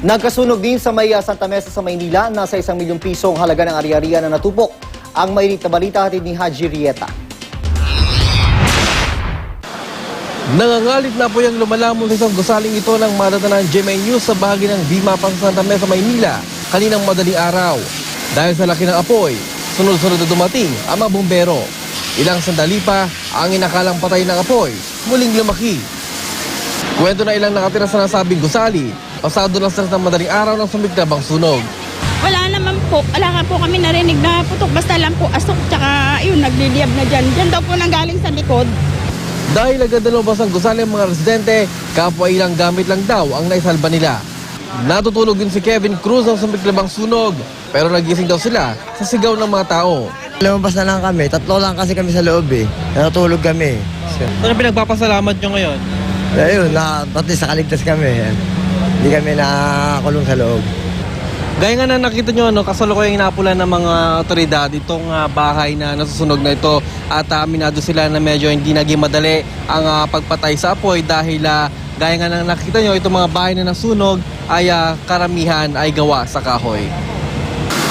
Nagkasunog din sa may Santa Mesa sa Maynila, nasa 1 milyong pisong halaga ng ari-arian na natupok. Ang mainit na balita hatid ni Haji Rieta. Nangangalit na po yung lumalamon sa isang gusaling ito ng madatanan GMA News sa bahagi ng Dimapang sa Santa Mesa, Maynila kaninang madaling araw. Dahil sa laki ng apoy, sunod-sunod na dumating ang mga bumbero. Ilang sandali pa, ang inakalang patay ng apoy muling lumaki. Kwento na ilang nakatira sa nasabing gusali, pasado na sa madaling araw ng sumiklab ang sunog. Wala naman po, wala nga po kami narinig na putok, basta lang po asok, tsaka yun, nagliliyab na dyan. Dyan daw po nanggaling sa likod. Dahil agad na lumabas ang gusali ng mga residente, kapwa ilang gamit lang daw ang naisalba nila. Natutulog din si Kevin Cruz ang sumiklab ang sunog, pero nagising daw sila sa sigaw ng mga tao. Lumabas na lang kami, 3 lang kasi kami sa loob eh. Natutulog kami. Ano pinagpapasalamat nyo ngayon? Ayun, pati sa kaligtas kami. Hindi kami nakakulong sa loob. Gaya nga na nakita nyo, kasalukuyang inapula ng mga otoridad itong bahay na nasusunog na ito at aminado sila na medyo hindi naging madali ang pagpatay sa apoy dahil gaya nga na nakita nyo, itong mga bahay na nasunog ay karamihan ay gawa sa kahoy.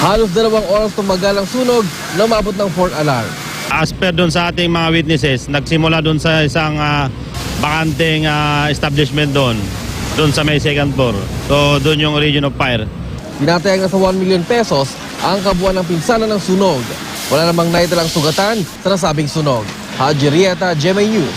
Halos 2 oras tumagal ang sunog na umabot ng 4 alarm. As per doon sa ating mga witnesses, nagsimula doon sa isang bakanteng establishment doon sa may second floor. So doon yung origin of fire. Tinatayang na sa 1 million pesos ang kabuuan ng pinsala ng sunog. Wala namang naitalang sugatan sa nasabing sunog. Haji Rieta, GMA News.